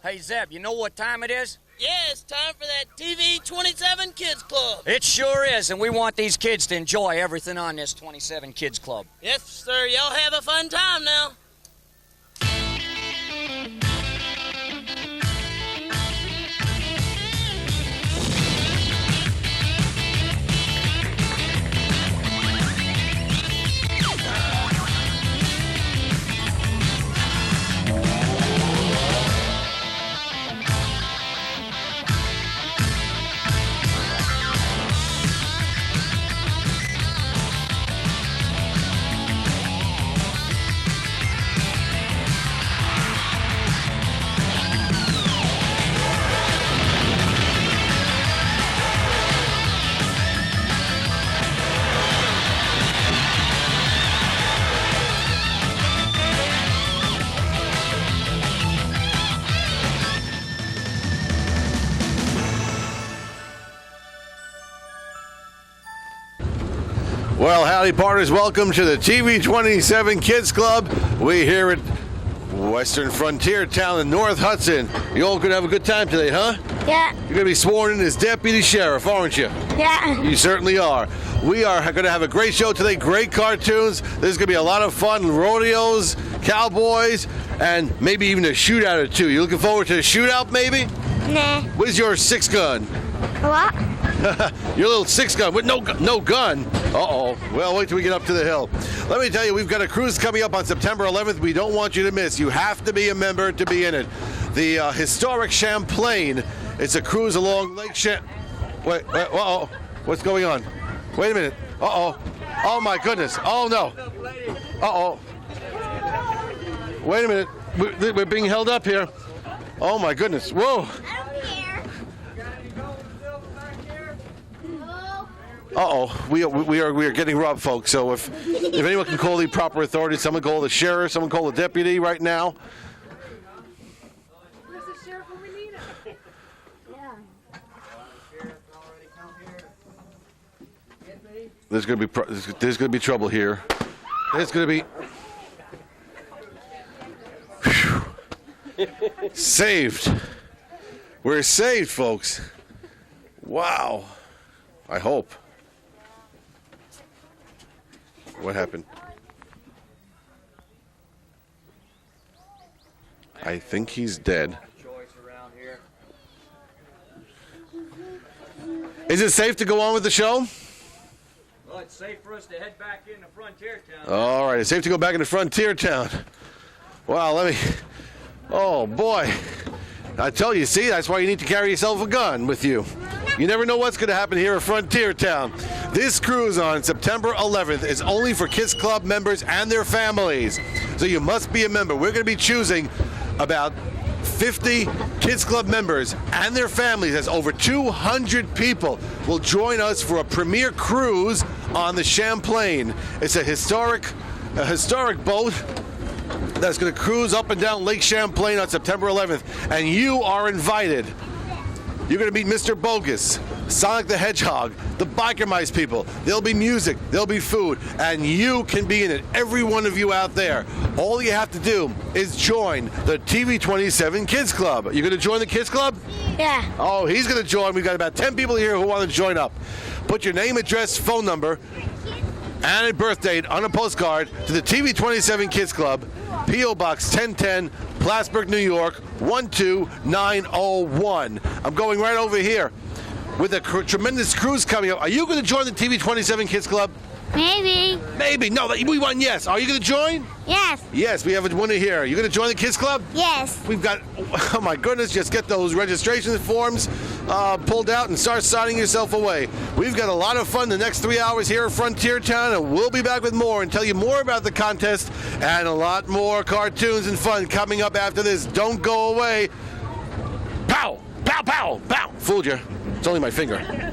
Hey, Zeb, you know what time it is? Yeah, it's time for that TV 27 Kids Club. It sure is, and we want these kids to enjoy everything on this 27 Kids Club. Yes, sir. Y'all have a fun time now. Well, howdy, partners. Welcome to the TV 27 Kids Club. We here at Western Frontier Town in North Hudson. You all gonna have a good time today, huh? Yeah. You're gonna be sworn in as deputy sheriff, aren't you? Yeah. You certainly are. We are gonna have a great show today. Great cartoons. There's gonna be a lot of fun. Rodeos, cowboys, and maybe even a shootout or two. You looking forward to a shootout, maybe? Nah. What is your six gun? What? Your little six gun with no gun. Uh-oh. Well, wait till we get up to the hill. Let me tell you, we've got a cruise coming up on September 11th. We don't want you to miss. You have to be a member to be in it. The historic Champlain. It's a cruise along Lake Wait, uh-oh. What's going on? Wait a minute. Uh-oh. Oh, my goodness. Oh, no. Uh-oh. Wait a minute. We're being held up here. Oh, my goodness. Whoa. Uh-oh, we are getting robbed, folks. So if anyone can call the proper authorities, someone call the sheriff, someone call the deputy right now. Where's the sheriff when we need him? Yeah. There's gonna be trouble here. There's gonna be saved. We're saved, folks. Wow. I hope. What happened? I think he's dead. Is it safe to go on with the show? Well, it's safe for us to head back into Frontier Town. All right, it's safe to go back into Frontier Town. Wow, oh boy. I tell you, see, that's why you need to carry yourself a gun with you. You never know what's going to happen here at Frontier Town. This cruise on September 11th is only for Kids Club members and their families. So you must be a member. We're going to be choosing about 50 Kids Club members and their families, as over 200 people will join us for a premiere cruise on the Champlain. It's a historic boat that's going to cruise up and down Lake Champlain on September 11th, and you are invited. You're going to meet Mr. Bogus, Sonic the Hedgehog, the Biker Mice people. There'll be music, there'll be food, and you can be in it. Every one of you out there. All you have to do is join the TV 27 Kids Club. You going to join the Kids Club? Yeah. Oh, he's going to join. We've got about 10 people here who want to join up. Put your name, address, phone number, and a birth date on a postcard to the TV 27 Kids Club, P.O. Box 1010, Plattsburgh, New York, 12901. I'm going right over here with a tremendous cruise coming up. Are you going to join the TV 27 Kids Club? Maybe. Maybe. No, we want yes. Are you going to join? Yes. Yes, we have a winner here. You going to join the Kids Club? Yes. We've got, oh my goodness, just get those registration forms pulled out and start signing yourself away. We've got a lot of fun the next 3 hours here at Frontier Town, and we'll be back with more and tell you more about the contest and a lot more cartoons and fun coming up after this. Don't go away. Pow! Pow, pow, pow! Fooled you. It's only my finger.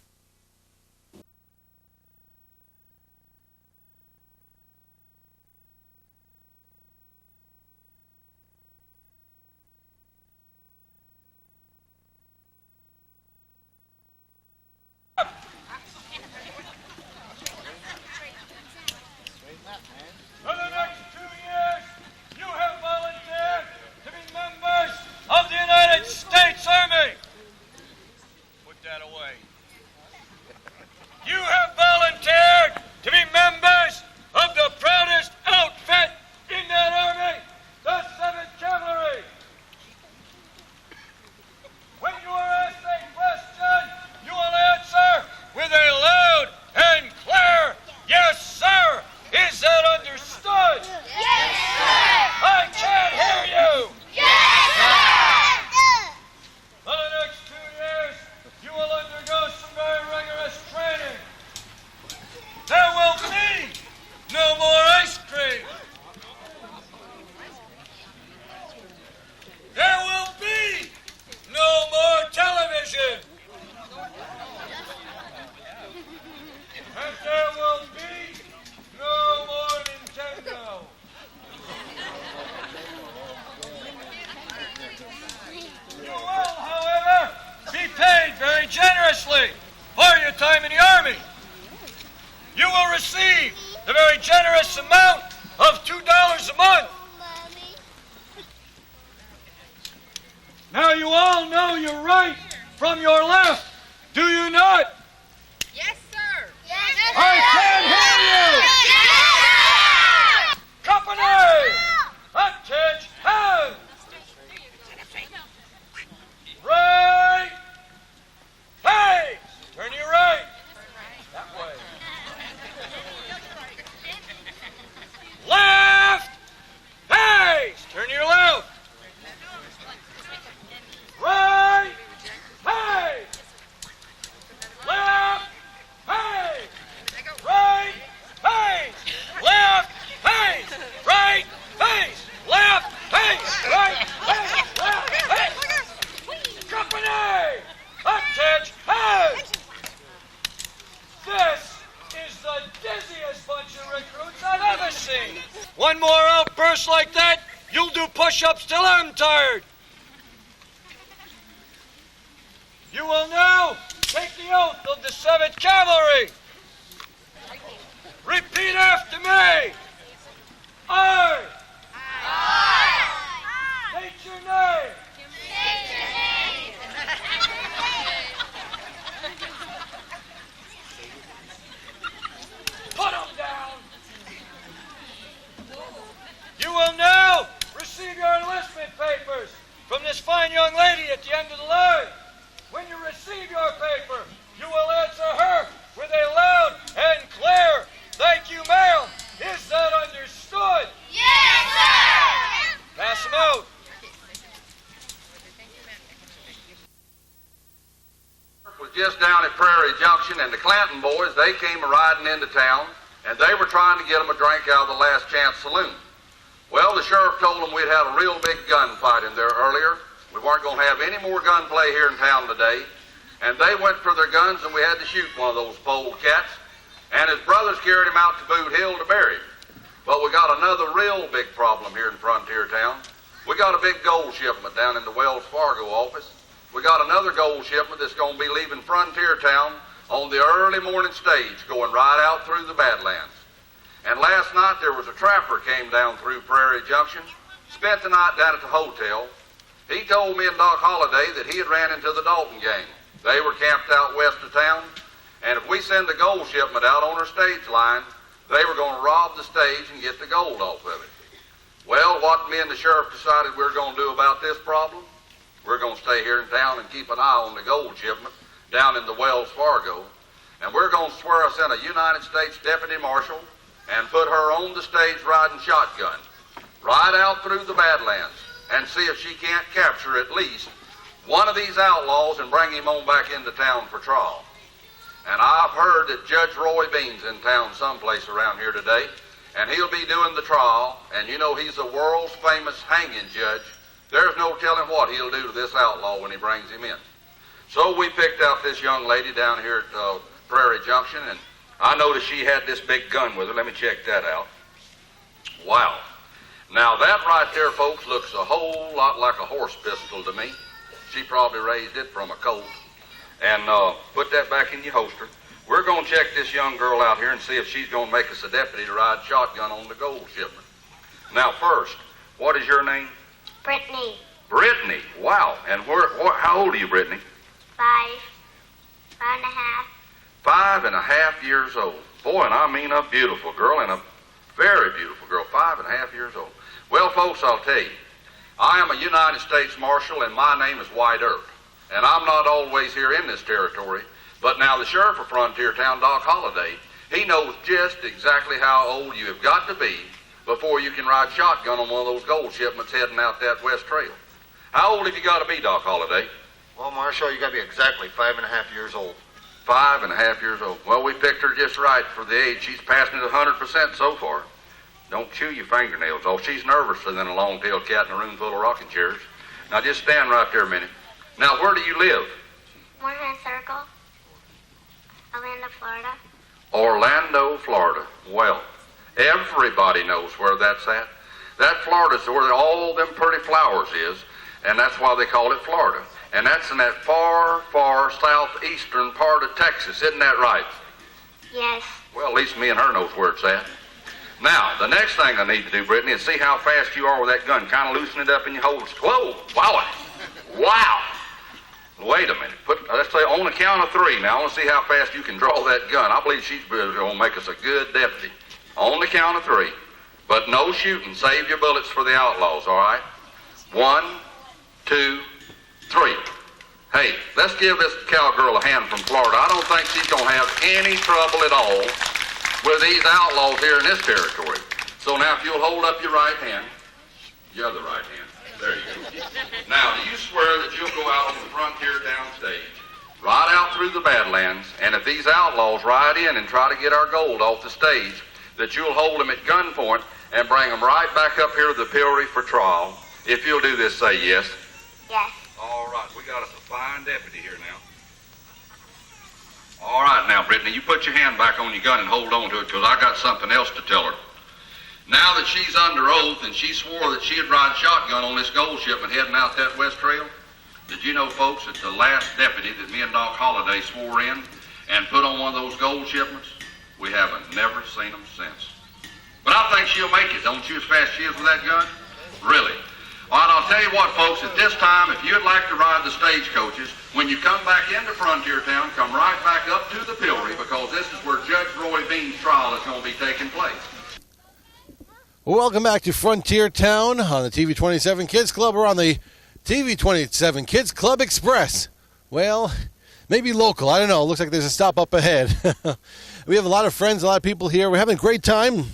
For the next 2 years, you have volunteered to be members of the United your time in the Army, you will receive the very generous amount of $2 a month. Now you all know your right from your left, do you not? Yes, sir. Yes, I can't hear you! Company! Attention! Right! Hey! Turn your right. That way. Left! Hey! Turn your left. Right! Hey! Left! Hey! Right! Hey! Left! Hey! Right! Hey! Left! Hey! Right! Hey! Left! Hey! Company! Attention! Hey! This is the dizziest bunch of recruits I've ever seen. One more outburst like that, you'll do push-ups till I'm tired. You will now take the oath of the 7th Cavalry. Repeat after me. I. State your name. Put them down. You will now receive your enlistment papers from this fine young lady at the end of the line. When you receive your paper, you will answer her with a loud and clear, "Thank you, ma'am." Is that understood? Yes, sir! Pass them out. Was just down at Prairie Junction, and the Clanton boys, they came riding into town, and they were trying to get them a drink out of the Last Chance Saloon. Well, the sheriff told them we'd had a real big gunfight in there earlier. We weren't going to have any more gunplay here in town today, and they went for their guns, and we had to shoot one of those polecats, and his brothers carried him out to Boot Hill to bury him. But we got another real big problem here in Frontier Town. We got a big gold shipment down in the Wells Fargo office. We got another gold shipment that's going to be leaving Frontier Town on the early morning stage, going right out through the Badlands. And last night there was a trapper came down through Prairie Junction, spent the night down at the hotel. He told me and Doc Holliday that he had ran into the Dalton gang. They were camped out west of town, and if we send a gold shipment out on our stage line, they were going to rob the stage and get the gold off of it. Well, what me and the sheriff decided we were going to do about this problem, we're going to stay here in town and keep an eye on the gold shipment down in the Wells Fargo, and we're going to swear us in a United States Deputy Marshal and put her on the stage riding shotgun, right out through the Badlands, and see if she can't capture at least one of these outlaws and bring him on back into town for trial. And I've heard that Judge Roy Bean's in town someplace around here today, and he'll be doing the trial, and you know he's the world's famous hanging judge. There's no telling what he'll do to this outlaw when he brings him in. So we picked out this young lady down here at Prairie Junction, and I noticed she had this big gun with her. Let me check that out. Wow. Now that right there, folks, looks a whole lot like a horse pistol to me. She probably raised it from a colt. And put that back in your holster. We're going to check this young girl out here and see if she's going to make us a deputy to ride shotgun on the gold shipment. Now first, what is your name? Brittany. Brittany. Wow. And how old are you, Brittany? 5. 5 and a half. 5.5 years old. Boy, and I mean a beautiful girl, and a very beautiful girl. 5.5 years old. Well, folks, I'll tell you, I am a United States Marshal, and my name is White Earp. And I'm not always here in this territory, but now the sheriff of Frontier Town, Doc Holliday, he knows just exactly how old you have got to be before you can ride shotgun on one of those gold shipments heading out that west trail. How old have you got to be, Doc Holliday? Well, Marshal, you got to be exactly 5.5 years old. 5.5 years old. Well, we picked her just right for the age. She's passing it 100% so far. Don't chew your fingernails off. She's nervouser than a long-tailed cat in a room full of rocking chairs. Now, just stand right there a minute. Now, where do you live? Morehead Circle. Orlando, Florida. Orlando, Florida. Well, everybody knows where that's at. That Florida's where all them pretty flowers is, and that's why they call it Florida. And that's in that far, far southeastern part of Texas. Isn't that right? Yes. Well, at least me and her knows where it's at. Now, the next thing I need to do, Brittany, is see how fast you are with that gun. Kind of loosen it up in your holster. Whoa! Wow! Wow! Wait a minute. Let's say on the count of 3. Now, I want to see how fast you can draw that gun. I believe she's going to make us a good deputy. On the count of 3. But no shooting. Save your bullets for the outlaws, all right? 1, 2, 3. Hey, let's give this cowgirl a hand from Florida. I don't think she's going to have any trouble at all with these outlaws here in this territory. So now if you'll hold up your right hand, your other right hand. There you go. Now, do you swear that you'll go out on the frontier town stage, ride out through the Badlands, and if these outlaws ride in and try to get our gold off the stage, that you'll hold them at gunpoint and bring them right back up here to the pillory for trial? If you'll do this, say yes. Yes. All right, we got us a fine deputy here now. All right, now, Brittany, you put your hand back on your gun and hold on to it, because I got something else to tell her. Now that she's under oath and she swore that she'd ride shotgun on this gold shipment heading out that west trail, did you know, folks, that the last deputy that me and Doc Holliday swore in and put on one of those gold shipments, we haven't never seen them since. But I think she'll make it, don't you, as fast as she is with that gun? Really? All right, I'll tell you what, folks, at this time, if you'd like to ride the stagecoaches, when you come back into Frontier Town, come right back up to the pillory, because this is where Judge Roy Bean's trial is going to be taking place. Welcome back to Frontier Town on the TV27 Kids Club. We're on the TV27 Kids Club Express. Well, maybe local. I don't know. It looks like there's a stop up ahead. We have a lot of friends, a lot of people here. We're having a great time.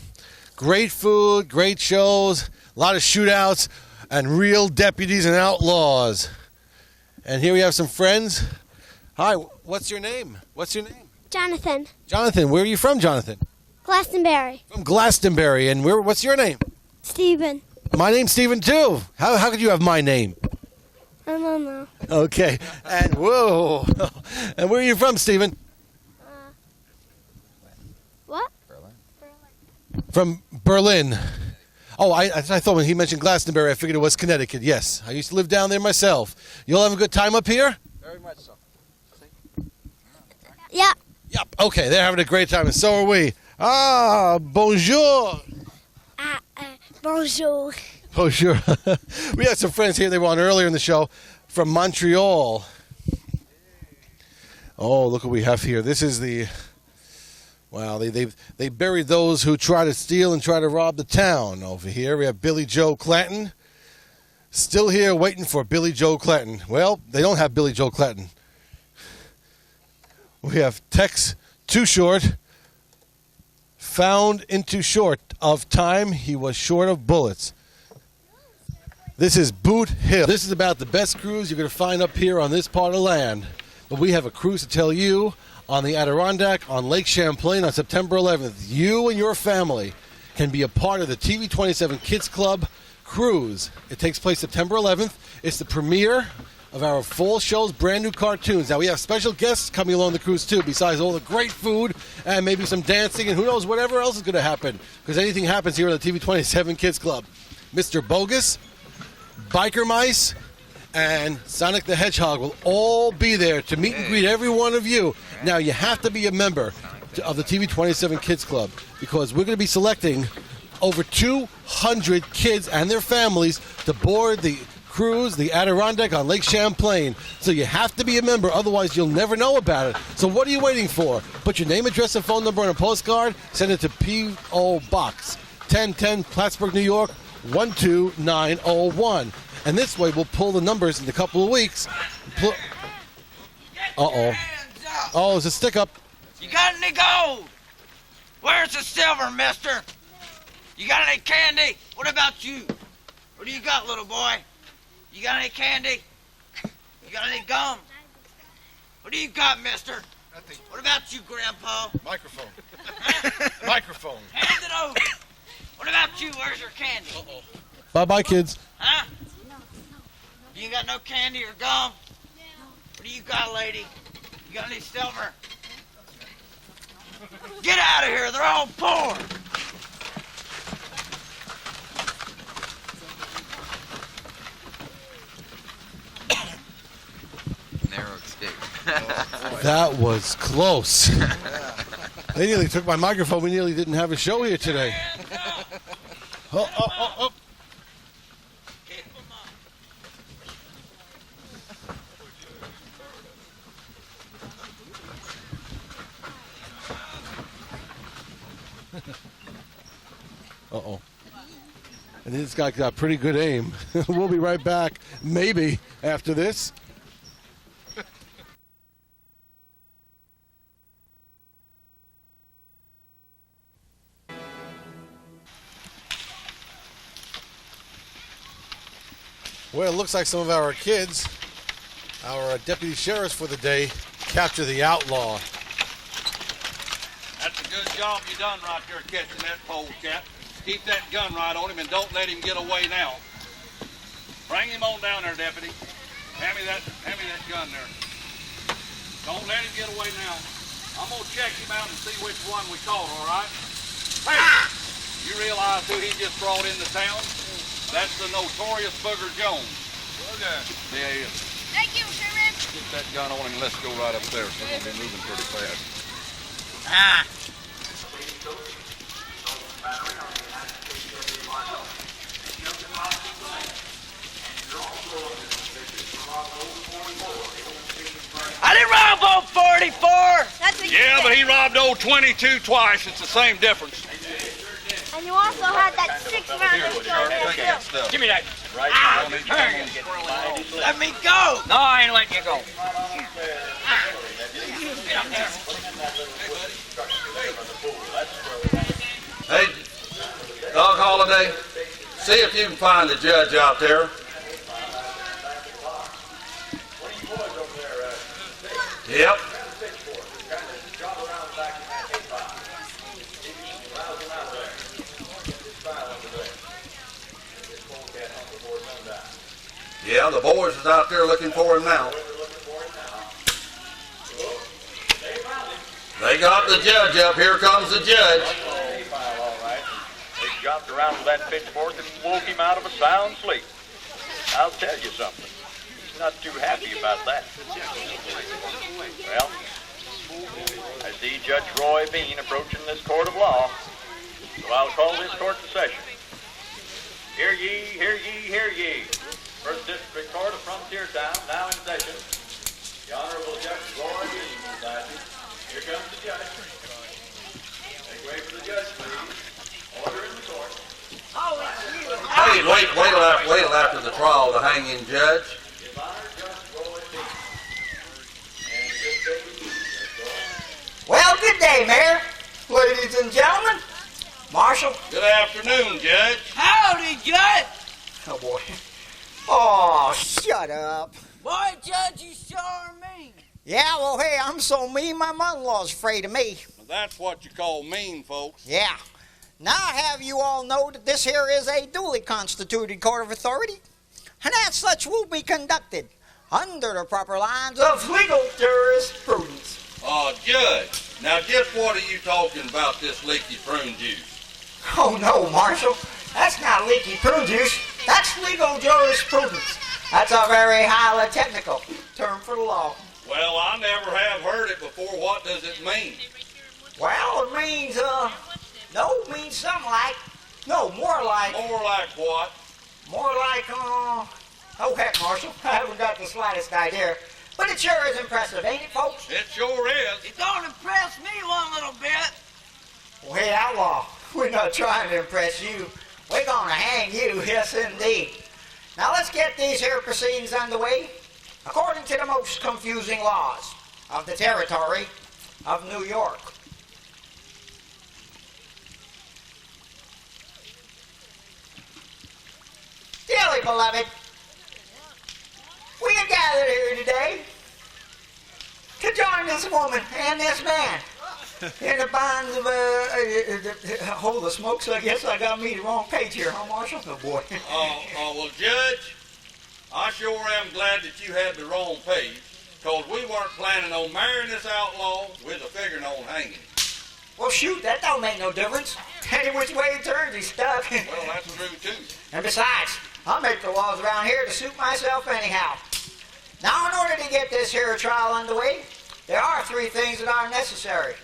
Great food, great shows, a lot of shootouts, and real deputies and outlaws. And here we have some friends. Hi, what's your name? What's your name? Jonathan. Jonathan, where are you from, Jonathan? Glastonbury. From Glastonbury. And what's your name? Stephen. My name's Stephen, too. How could you have my name? I don't know. Okay. And whoa. And where are you from, Stephen? What? From Berlin. Oh, I thought when he mentioned Glastonbury, I figured it was Connecticut. Yes. I used to live down there myself. You'll have a good time up here? Very much so. Yeah. Yep. Okay, they're having a great time, and so are we. Ah, bonjour. Bonjour. Bonjour. We had some friends here. They were on earlier in the show from Montreal. Oh, look what we have here. This is the... Wow, they buried those who try to steal and try to rob the town. Over here, we have Billy Joe Clanton. Still here waiting for Billy Joe Clanton. Well, they don't have Billy Joe Clanton. We have Tex Too Short. Found into short of time, he was short of bullets. This is Boot Hill. This is about the best cruise you're going to find up here on this part of land. But we have a cruise to tell you on the Adirondack on Lake Champlain on September 11th. You and your family can be a part of the TV27 Kids Club cruise. It takes place September 11th. It's the premiere of our fall show's brand new cartoons. Now we have special guests coming along the cruise too, besides all the great food and maybe some dancing and who knows whatever else is going to happen, because anything happens here at the TV27 Kids Club. Mr. Bogus, Biker Mice, and Sonic the Hedgehog will all be there to meet and greet every one of you. Now you have to be a member of the TV27 Kids Club, because we're going to be selecting over 200 kids and their families to board the cruise, the Adirondack on Lake Champlain. So you have to be a member, otherwise you'll never know about it. So what are you waiting for? Put your name, address, and phone number on a postcard. Send it to P.O. Box 1010, Plattsburgh, New York 12901. And this way we'll pull the numbers in a couple of weeks. Uh-oh. Oh, it's a stick-up. You got any gold? Where's the silver, mister? You got any candy? What about you? What do you got, little boy? You got any candy? You got any gum? What do you got, mister? Nothing. What about you, Grandpa? Microphone. Microphone. Hand it over. What about you? Where's your candy? Bye-bye, kids. Huh? You got no candy or gum? What do you got, lady? You got any silver? Get out of here. They're all poor. That was close. They nearly took my microphone. We nearly didn't have a show here today. Oh. Uh-oh. And this guy got pretty good aim. We'll be right back, maybe, after this. Well, it looks like some of our kids, our deputy sheriffs for the day, capture the outlaw. That's a good job you done right there catching that polecat. Keep that gun right on him and don't let him get away now. Bring him on down there, deputy. Hand me that gun there. Don't let him get away now. I'm gonna check him out and see which one we caught, all right? Hey! You realize who he just brought into town? That's the notorious Booger Jones. Okay. Yeah, he is. Thank you, Sheriff. Get that gun on him and let's go right up there. So we're gonna be moving pretty fast. I didn't rob old 44. That's what you Yeah, said. but he robbed old 22 twice. It's the same difference. And you also had that 6-round pistol there, too. Give me that. Let me go. No, I ain't letting you go. Hey, Dog Holiday, see if you can find the judge out there. Yep. Yeah, the boys is out there looking for him now. They got the judge up. Here comes the judge. They jumped around with that pitchfork and woke him out of a sound sleep. I'll tell you something. He's not too happy about that. Well, I see Judge Roy Bean approaching this court of law, so I'll call this court to session. Hear ye, hear ye, hear ye. First District Court of Frontier Town, now in session. The Honorable Judge Roy Bean presiding. Here comes the judge. Make way for the judge, please. Order in the court. Hey, wait till after the trial to hang in judge. His Honor, Judge Roy Bean. And good day to you, Judge Roy. Well, good day, Mayor. Ladies and gentlemen. Marshal. Good afternoon, Judge. Howdy, Judge. Oh, boy. Oh, shut up. Boy, Judge, you sure are mean. Yeah, well, hey, I'm so mean, my mother-in-law's afraid of me. That's what you call mean, folks. Yeah. Now I have you all know that this here is a duly constituted court of authority, and as such will be conducted under the proper lines of legal jurisprudence. Judge, now just what are you talking about this leaky prune juice? Oh, no, Marshal. That's not leaky prune juice. That's legal jurisprudence. That's a very highly technical term for the law. Well, I never have heard it before. What does it mean? Well, it means, means something like, more like, More like what? oh, heck, Marshal, I haven't got the slightest idea. But it sure is impressive, ain't it, folks? It sure is. It don't impress me one little bit. Well, hey, outlaw, we're not trying to impress you. We're gonna hang you, yes, indeed. Now, let's get these here proceedings underway according to the most confusing laws of the territory of New York. Dearly beloved, we are gathered here today to join this woman and this man in the bonds of holy smokes, I guess I got me the wrong page here, huh, Marshal? Oh, boy. Well, Judge, I sure am glad that you had the wrong page, because we weren't planning on marrying this outlaw with a figuring on hanging. Well, shoot, that don't make no difference. Any which way he turns, he's stuck. Well, that's true, too. And besides, I make the laws around here to suit myself anyhow. Now, in order to get this here trial underway, there are three things that are necessary.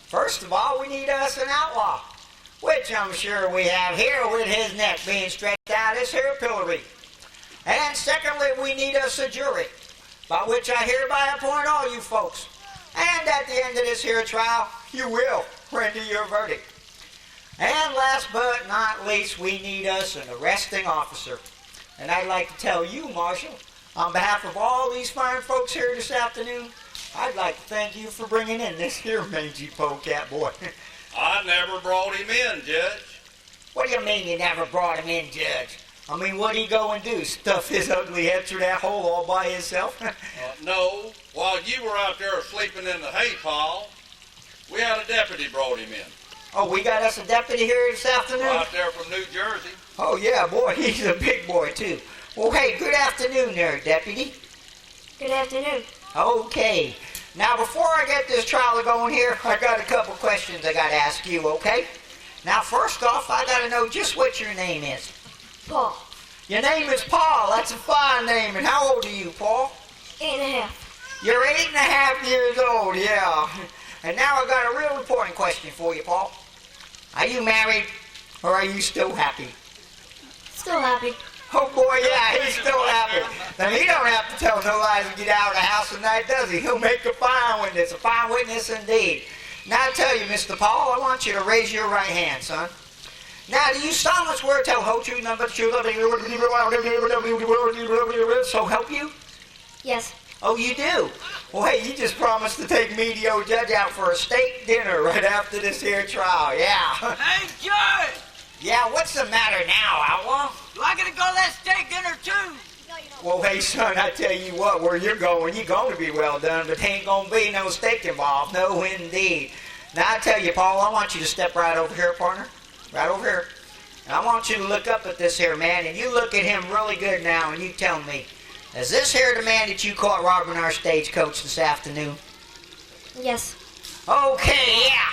First of all, we need us an outlaw, which I'm sure we have here with his neck being stretched out this here pillory. And secondly, we need us a jury, by which I hereby appoint all you folks. And at the end of this here trial, you will render your verdict. And last but not least, we need us an arresting officer. And I'd like to tell you, Marshal, on behalf of all these fine folks here this afternoon, I'd like to thank you for bringing in this here mangy polecat boy. I never brought him in, Judge. What do you mean you never brought him in, Judge? I mean, what'd he go and do? Stuff his ugly head through that hole all by himself? No, while you were out there sleeping in the hay pile, we had a deputy brought him in. Oh, we got us a deputy here this afternoon? Out there from New Jersey. Oh, yeah, boy, he's a big boy, too. Well, hey, good afternoon there, deputy. Good afternoon. Okay. Now, before I get this trial going here, I got a couple questions I got to ask you, okay? Now, first off, I got to know just what your name is. Paul. Your name is Paul. That's a fine name. And how old are you, Paul? 8.5. You're 8.5 years old, yeah. And now I got a real important question for you, Paul. Are you married, or are you still happy? Still happy. Oh boy, yeah, he's still happy. Now he don't have to tell no lies and get out of the house tonight, does he? He'll make a fine witness indeed. Now I tell you, Mr. Paul, I want you to raise your right hand, son. Now, do you solemnly swear to tell the whole truth, nothing but the truth, so help you? Yes. Oh, you do? Well, hey, you just promised to take me, the old judge, out for a steak dinner right after this here trial, yeah. Hey, Judge! Yeah, what's the matter now, outlaw? Do I get to go to that steak dinner, too? Well, hey, son, I tell you what, where you're going to be well done, but there ain't going to be no steak involved. No, indeed. Now, I tell you, Paul, I want you to step right over here, partner. Right over here. And I want you to look up at this here man, and you look at him really good now, and you tell me, is this here the man that you caught robbing our stagecoach this afternoon? Yes. Okay, yeah.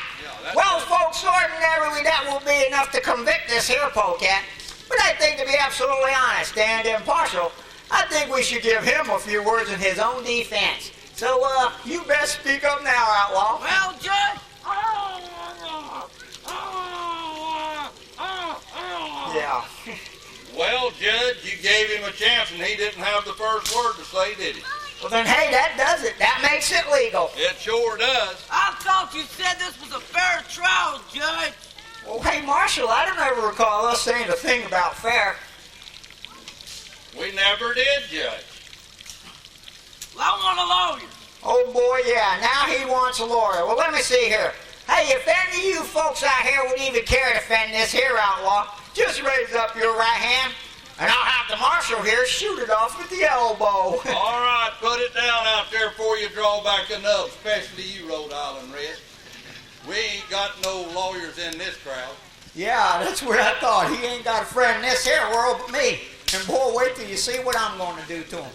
Well, folks, ordinarily that will be enough to convict this here polecat. But I think, to be absolutely honest and impartial, I think we should give him a few words in his own defense. So, you best speak up now, outlaw. Well, Judge? Yeah. Well, Judge, you gave him a chance and he didn't have the first word to say, did he? Well, then, hey, that does it. That makes it legal. It sure does. I thought you said this was a fair trial, Judge. Well, hey, Marshal, I don't ever recall us saying a thing about fair. We never did, Judge. Well, I want a lawyer. Oh, boy, yeah. Now he wants a lawyer. Well, let me see here. Hey, if any of you folks out here would even care to defend this here outlaw, just raise up your right hand, and I'll have the marshal here shoot it off with the elbow. All right, put it down out there before you draw back enough, especially you, Rhode Island Red. We ain't got no lawyers in this crowd. Yeah, that's what I thought. He ain't got a friend in this here world but me. And boy, wait till you see what I'm going to do to him.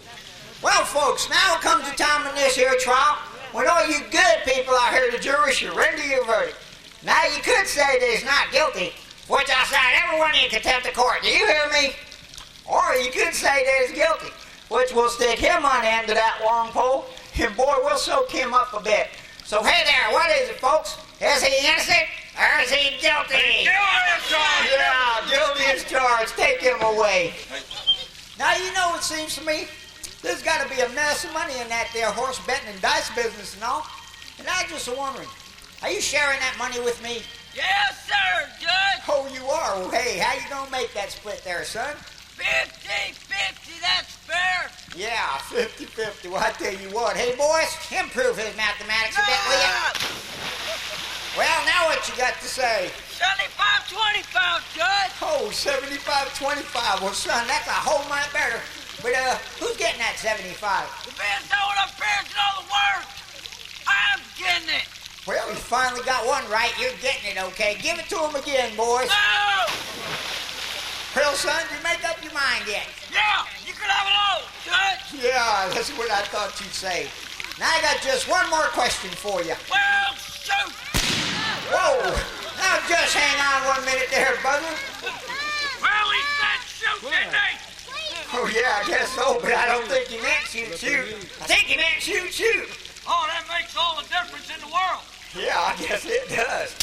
Well, folks, now comes the time in this here trial when all you good people out here, the jury, should render your verdict. Now, you could say that he's not guilty, which I sign everyone in contempt of court. Do you hear me? Or you could say that he's guilty, which will stick him on the end of that long pole, and boy, we'll soak him up a bit. So, hey there, what is it, folks? Is he innocent, or is he guilty? Guilty as charged! Yeah, guilty as charged. Take him away. Now, you know, it seems to me, there's got to be a mess of money in that there horse betting and dice business and all. And I'm just wondering, are you sharing that money with me? Yes, sir, Judge. Oh, you are? Well, hey, how you gonna make that split there, son? 50-50, that's fair. Yeah, 50-50. Well, I tell you what. Hey, boys, improve his mathematics a bit, will you? Well, now what you got to say? 75-25, Judge. Oh, 75-25. Well, son, that's a whole lot better. But, who's getting that 75? The man's knowing up here to know the word. I'm getting it. Well, you finally got one right. You're getting it, okay? Give it to him again, boys. No! Well, son, you make up your mind yet? Yeah, you can have it all, Judge. Yeah, that's what I thought you'd say. Now I got just one more question for you. Well, shoot. Whoa! Now just hang on 1 minute there, brother. Well, he said shoot, didn't he? Oh, yeah, I guess so, but I don't think he meant shoot. I think he meant shoot. Oh, that makes Yeah, I guess it does.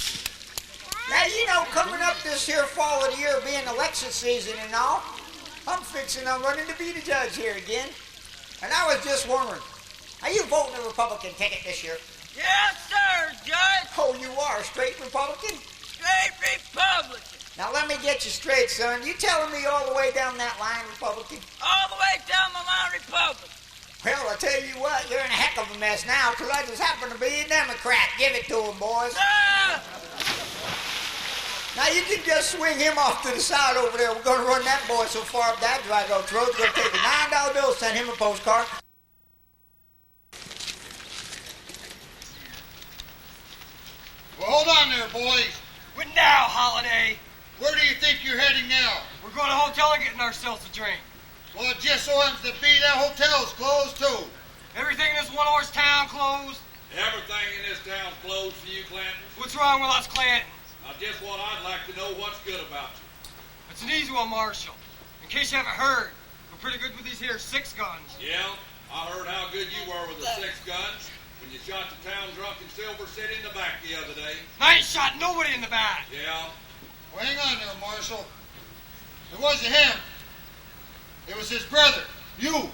Now, you know, coming up this here fall of the year being election season and all, I'm running to be the judge here again. And I was just wondering, are you voting the Republican ticket this year? Yes, sir, Judge. Oh, you are? Straight Republican? Straight Republican. Now, let me get you straight, son. You telling me all the way down that line, Republican? All the way down the line, Republican. Well, I tell you what, you're in a heck of a mess now, because I just happen to be a Democrat. Give it to him, boys. Now, you can just swing him off to the side over there. We're going to run that boy so far up that dry gulch road, we're going to take a $9 bill, send him a postcard. Well, hold on there, boys. What now, Holiday? Where do you think you're heading now? We're going to a hotel and getting ourselves a drink. Well, it just so happens to be that hotel's closed, too. Everything in this one-horse town closed. Everything in this town's closed for you, Clanton. What's wrong with us, Clintons? Now, just what I'd like to know, what's good about you? It's an easy one, Marshal. In case you haven't heard, we're pretty good with these here 6 guns. Yeah, I heard how good you were with the 6 guns when you shot the town drunk in Silver City in the back the other day. I ain't shot nobody in the back. Yeah. Well, hang on there, Marshal. It wasn't him. It was his brother. You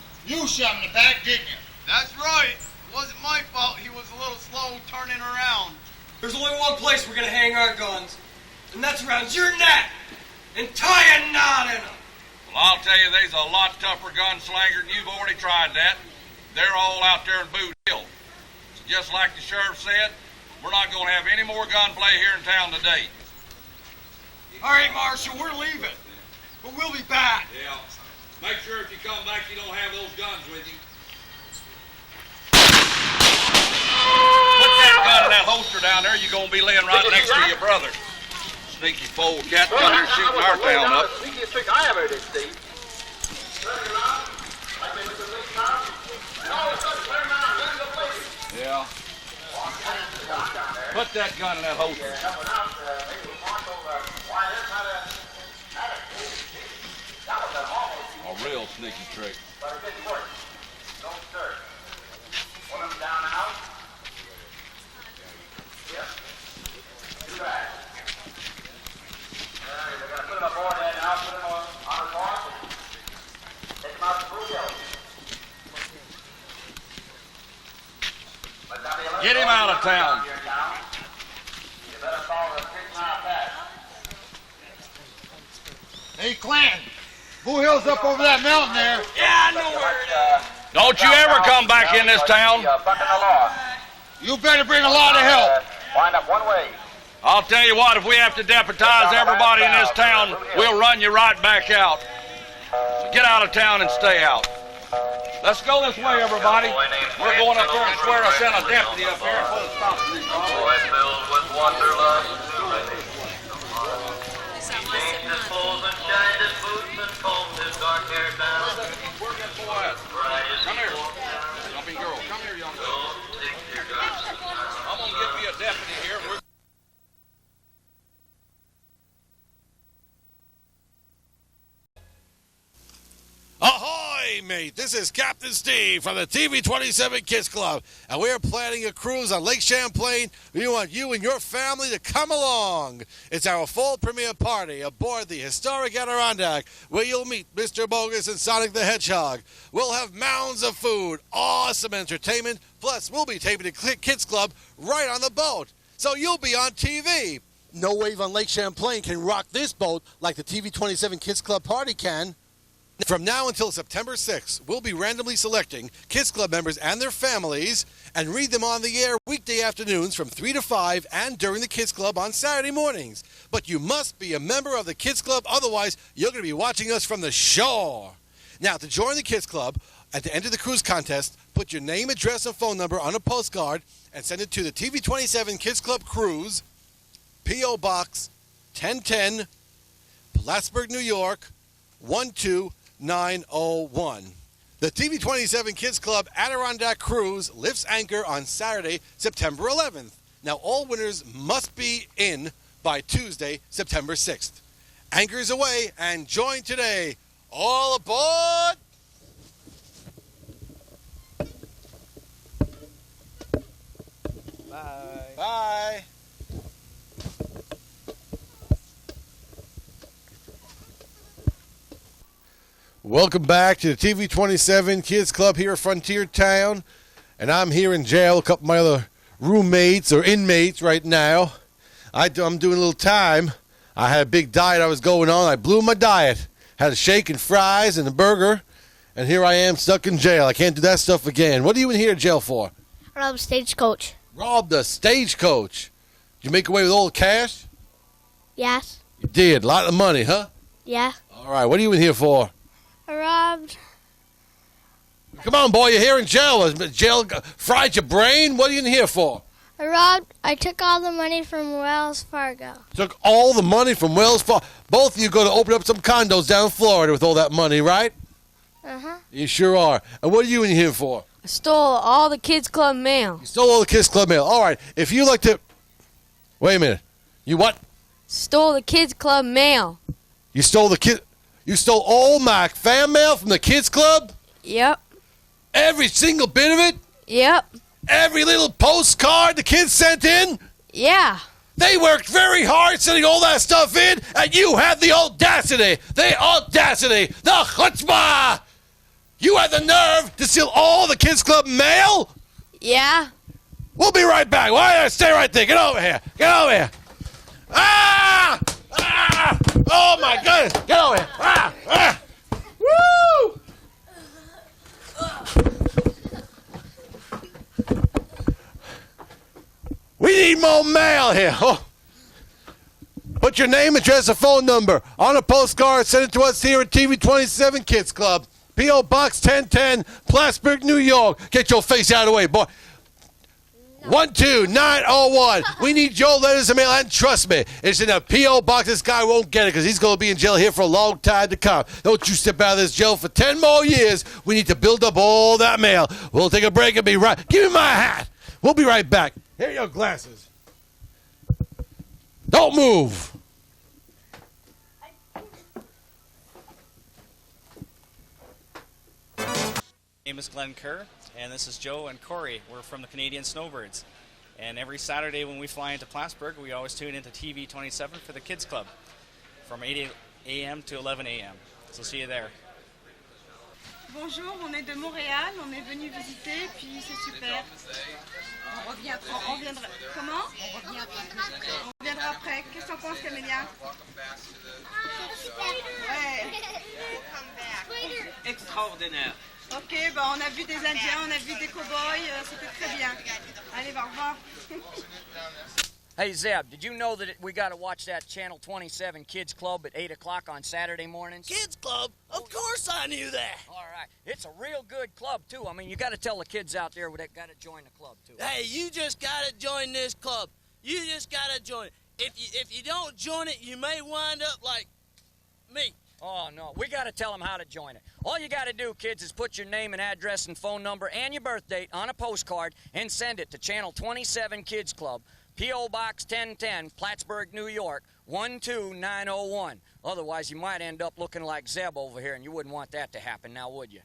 shot him in the back, didn't you? That's right. It wasn't my fault. He was a little slow turning around. There's only one place we're gonna hang our guns, and that's around your neck, and tie a knot in them. Well, I'll tell you, there's a lot tougher gunslinger than you've already tried that. They're all out there in Boot Hill. So just like the sheriff said, we're not going to have any more gunplay here in town today. All right, Marshal, we're leaving, but we'll be back. Yeah. Make sure if you come back, you don't have those guns with you. Put that gun in that holster down there. You're going to be laying right next to your brother. Sneaky polecat down here shooting our town up. Sneakiest trick I ever did, Steve. Yeah. Put that gun in that holster. A real sneaky trick. Get him out of town. Hey, Clanton. Blue Hill's up over that mountain there. Yeah, I know where it is. Don't you ever come back in this town. You better bring a lot of help. Wind up one way. I'll tell you what, if we have to deputize everybody in this town, we'll run you right back out. So get out of town and stay out. Let's go this way, everybody. We're going up there and swear us in a deputy up here and put a stop to these problems. Boy filled with wanderlust. He changed his clothes and shined his boots and combed his dark hair down. Where's that boy at? Come here. Jumping girl. Come here, young girl. I'm going to get me a deputy here. Ahoy, mate! This is Captain Steve from the TV27 Kids Club, and we're planning a cruise on Lake Champlain. We want you and your family to come along. It's our fall premiere party aboard the historic Adirondack, where you'll meet Mr. Bogus and Sonic the Hedgehog. We'll have mounds of food, awesome entertainment, plus we'll be taping the Kids Club right on the boat, so you'll be on TV. No wave on Lake Champlain can rock this boat like the TV27 Kids Club party can. From now until September 6th, we'll be randomly selecting Kids Club members and their families and read them on the air weekday afternoons from 3 to 5 and during the Kids Club on Saturday mornings. But you must be a member of the Kids Club, otherwise you're going to be watching us from the shore. Now, to join the Kids Club, at the end of the cruise contest, put your name, address, and phone number on a postcard and send it to the TV27 Kids Club Cruise, P.O. Box 1010, Plattsburgh, New York, 12901. The TV27 Kids Club Adirondack Cruise lifts anchor on Saturday, September 11th. Now, all winners must be in by Tuesday, September 6th. Anchors away and join today. All aboard! Bye. Bye. Bye. Welcome back to the TV 27 Kids Club here at Frontier Town. And I'm here in jail. A couple of my other roommates or inmates right now. I'm doing a little time. I had a big diet I was going on. I blew my diet. Had a shake and fries and a burger. And here I am stuck in jail. I can't do that stuff again. What are you in here in jail for? Robbed stagecoach. Robbed a stagecoach. Did you make away with all the cash? Yes. You did. A lot of money, huh? Yeah. All right. What are you in here for? I robbed. Come on, boy. You're here in jail. Jail fried your brain? What are you in here for? I took all the money from Wells Fargo. Took all the money from Wells Fargo. Both of you going to open up some condos down in Florida with all that money, right? Uh-huh. You sure are. And what are you in here for? I stole all the Kids Club mail. You stole all the Kids Club mail. All right. If you like to... Wait a minute. You what? Stole the Kids Club mail. You stole the kid... You stole all my fan mail from the Kids Club? Yep. Every single bit of it? Yep. Every little postcard the kids sent in? Yeah. They worked very hard sending all that stuff in, and you had the audacity, the chutzpah! You had the nerve to steal all the Kids Club mail? Yeah. We'll be right back. Why stay right there? Get over here. Get over here. Ah! Ah! Oh, my goodness. Get over here. Ah! Ah! Woo! We need more mail here. Oh. Put your name, address, and phone number on a postcard. Send it to us here at TV 27 Kids Club. P.O. Box 1010, Plattsburgh, New York. Get your face out of the way, boy. 12901. We need your letters and mail, and trust me, it's in a P.O. box. This guy won't get it because he's going to be in jail here for a long time to come. Don't you step out of this jail for 10 more years. We need to build up all that mail. We'll take a break and be right. Give me my hat. We'll be right back. Here are your glasses. Don't move. My name is Glenn Kerr, and this is Joe and Corey. We're from the Canadian Snowbirds. And every Saturday when we fly into Plattsburgh, we always tune into TV 27 for the Kids Club from 8 a.m. to 11 a.m. So see you there. Bonjour, on est de Montréal, on est venu visiter, puis c'est super. On reviendra. Comment? On reviendra après. Qu'est-ce que t'en penses, Camélia? Ouais. Extraordinaire. Ok, bah on a vu des Indiens, on a vu des cow-boys, c'était très bien. Allez, au revoir. Hey, Zeb, did you know that we got to watch that Channel 27 Kids Club at 8 o'clock on Saturday mornings? Kids Club? Of course I knew that. All right. It's a real good club, too. I mean, you got to tell the kids out there they got to join the club, too. Hey, you just got to join this club. You just got to join it. If you don't join it, you may wind up like me. Oh, no. We got to tell them how to join it. All you got to do, kids, is put your name and address and phone number and your birth date on a postcard and send it to Channel 27 Kids Club, P.O. Box 1010, Plattsburgh, New York, 12901. Otherwise, you might end up looking like Zeb over here, and you wouldn't want that to happen now, would you?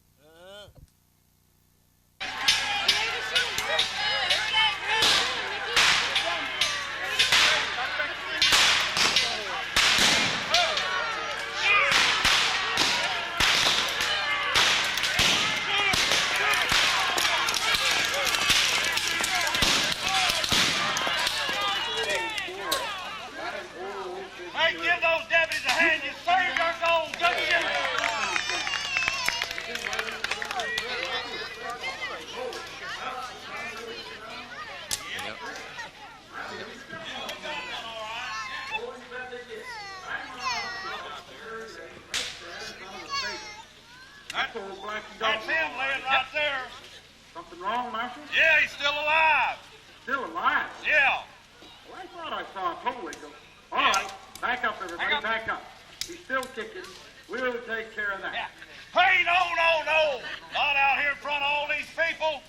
Hey, give those deputies a hand. You saved our gold, didn't you? That's him laying right there. Something wrong, Marshal? Yeah, he's still alive. Still alive? Yeah. Well, I thought I saw a toe wiggle. All right, back up, everybody, back up. He's still kicking. We'll take care of that. Hey, no. Not out here in front of all these people.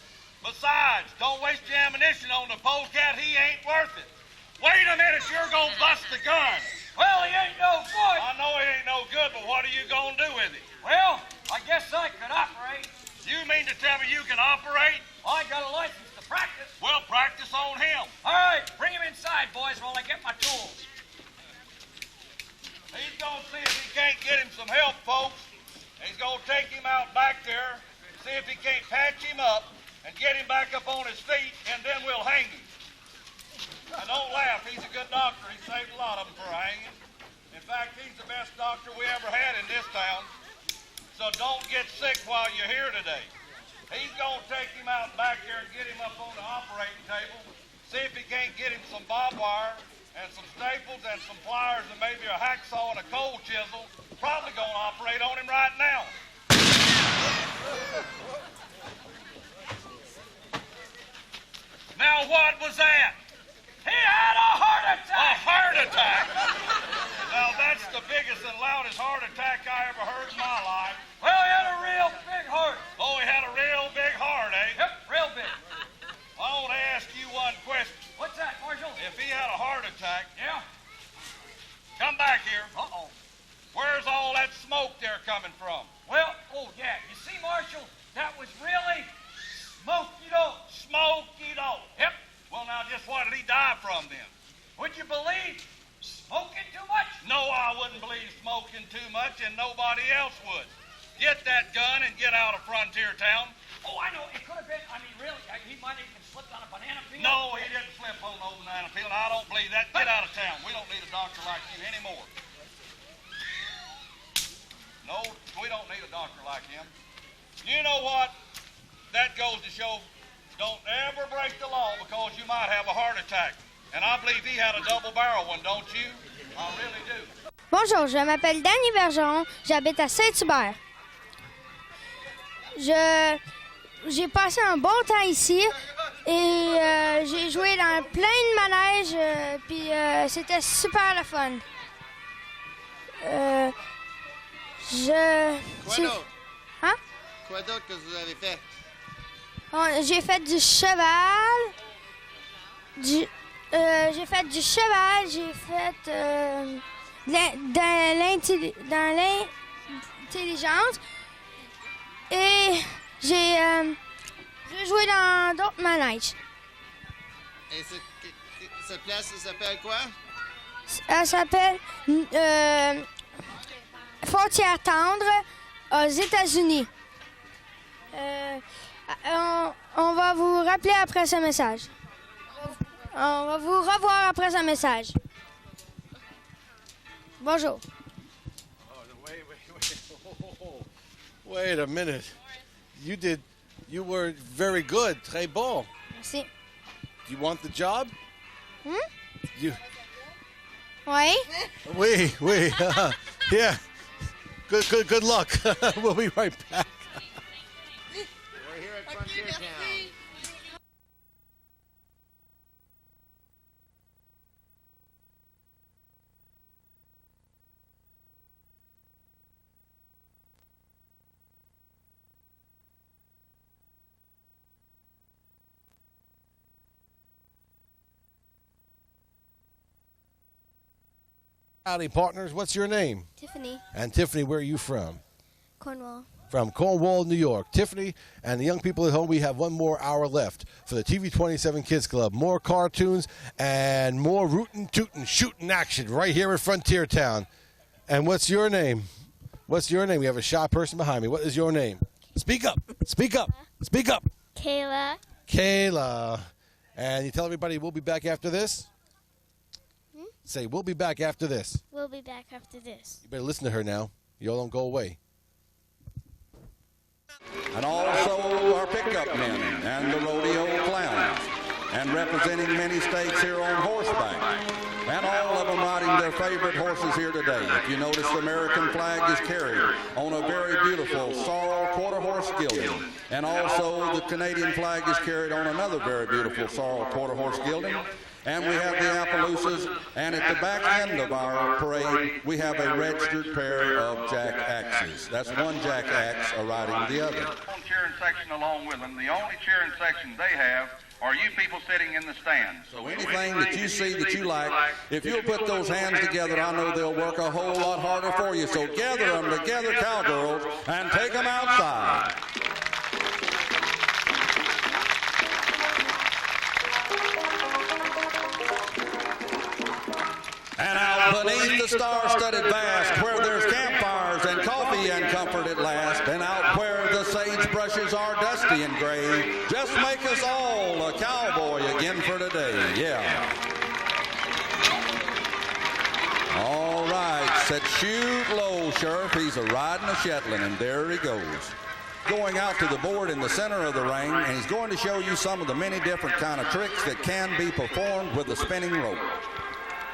Besides, don't waste your ammunition on the polecat. He ain't worth it. Wait a minute, you're gonna bust the gun. Well, he ain't no good. I know he ain't no good, but what are you gonna do with it? Well, I guess I could operate. You mean to tell me you can operate? I got a license to Practice? We'll practice on him. All right, bring him inside, boys, while I get my tools. He's going to see if he can't get him some help, folks. He's going to take him out back there, see if he can't patch him up and get him back up on his feet, and then we'll hang him. Now, don't laugh. He's a good doctor. He saved a lot of them for hanging. In fact, he's the best doctor we ever had in this town. So don't get sick while you're here today. He's going to take him out back there and get him up on the operating table, see if he can't get him some barbed wire and some staples and some pliers and maybe a hacksaw and a cold chisel. Probably going to operate on him right now. Now what was that? He had a heart attack! A heart attack? Now that's the biggest and loudest heart attack I ever heard in my life. Well, he had a real big heart. Oh, he had a real big heart, eh? Yep, real big. Well, I want to ask you one question. What's that, Marshal? If he had a heart attack, Yeah? come back here. Uh-oh. Where's all that smoke there coming from? Well, oh, yeah. You see, Marshal, that was really smoky-dope. Smoky-dope. Yep. Well, now, just what did he die from then? Would you believe smoking too much? No, I wouldn't believe smoking too much, and nobody else would. Get that gun and get out of Frontier Town. Oh, I know. It could have been, really, he might have even slipped on a banana peel. No, he didn't slip on no banana peel. I don't believe that. Get out of town. We don't need a doctor like you anymore. No, we don't need a doctor like him. You know what? That goes to show, don't ever break the law because you might have a heart attack. And I believe he had a double-barrel one, don't you? I really do. Bonjour, je m'appelle Danny Bergeron, j'habite à Saint-Hubert. J'ai passé un bon temps ici et j'ai joué dans plein de manèges, puis c'était super le fun. Quoi d'autre? Hein? Quoi d'autre que vous avez fait? J'ai fait du cheval. J'ai fait du cheval, j'ai fait dans l'intelligence et j'ai joué dans d'autres manèges. Et cette place, elle s'appelle quoi? Elle s'appelle Frontière Tendre aux États-Unis. On va vous rappeler après ce message. On va vous revoir après ce message. Bonjour. Wait a minute. You were very good. Très bon. Merci. Do you want the job? You. Oui. Oui. Yeah. Good luck. We'll be right back. We're here at Frontier Town. Howdy, partners. What's your name? Tiffany. And Tiffany, where are you from? Cornwall. From Cornwall, New York. Tiffany and the young people at home, we have one more hour left for the TV 27 Kids Club. More cartoons and more rootin', tootin', shootin' action right here at Frontier Town. And what's your name? What's your name? We have a shy person behind me. What is your name? Speak up. Speak up. Speak up. Kayla. Kayla. And you tell everybody we'll be back after this? Say, we'll be back after this. We'll be back after this. You better listen to her now. Y'all don't go away. And also our pickup men and the rodeo clowns, and representing many states here on horseback, and all of them riding their favorite horses here today. If you notice, the American flag is carried on a very beautiful sorrel quarter horse gelding, and also the Canadian flag is carried on another very beautiful sorrel quarter horse gelding. And we have the Appaloosas, and at the back end of our parade, we have a registered pair of jack axes. That's one jack axe riding the other. Cheering section along with them. The only cheering section they have are you people sitting in the stands. So anything that you see that you like, if you'll put those hands together, I know they'll work a whole lot harder for you. So gather them together, cowgirls, and take them outside. beneath the star-studded vast, where there's campfires and coffee and comfort at last, and out where the sagebrushes are dusty and gray, just make us all a cowboy again for today. Yeah. All right, said shoot low, Sheriff. He's riding a Shetland, and there he goes. Going out to the board in the center of the ring, and he's going to show you some of the many different kind of tricks that can be performed with a spinning rope.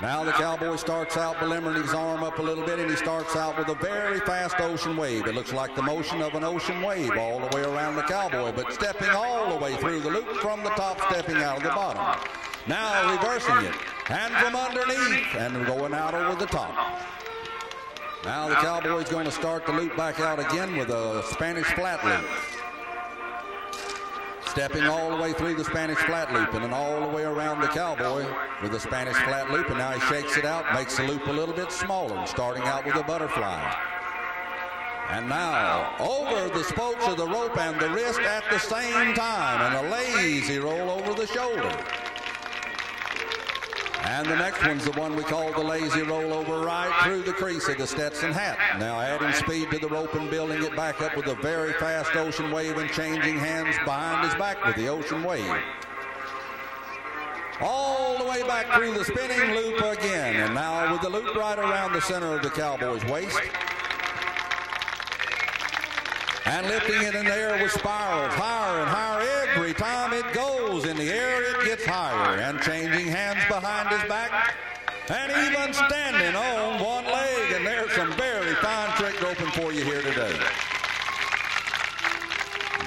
Now the cowboy starts out belimbering his arm up a little bit, and he starts out with a very fast ocean wave. It looks like the motion of an ocean wave all the way around the cowboy, but stepping all the way through the loop from the top, stepping out of the bottom. Now reversing it, and from underneath, and going out over the top. Now the cowboy's going to start the loop back out again with a Spanish flat loop. Stepping all the way through the Spanish flat loop and then all the way around the cowboy with a Spanish flat loop, and now he shakes it out, makes the loop a little bit smaller, starting out with a butterfly. And now over the spokes of the rope and the wrist at the same time, and a lazy roll over the shoulder. And the next one's the one we call the lazy rollover, right through the crease of the Stetson hat. Now adding speed to the rope and building it back up with a very fast ocean wave and changing hands behind his back with the ocean wave. All the way back through the spinning loop again. And now with the loop right around the center of the cowboy's waist. And lifting it in the air with spirals, higher and higher. Every time it goes in the air, it gets higher. And changing hands behind his back. And even standing on one leg. And there's some very fine trick roping for you here today.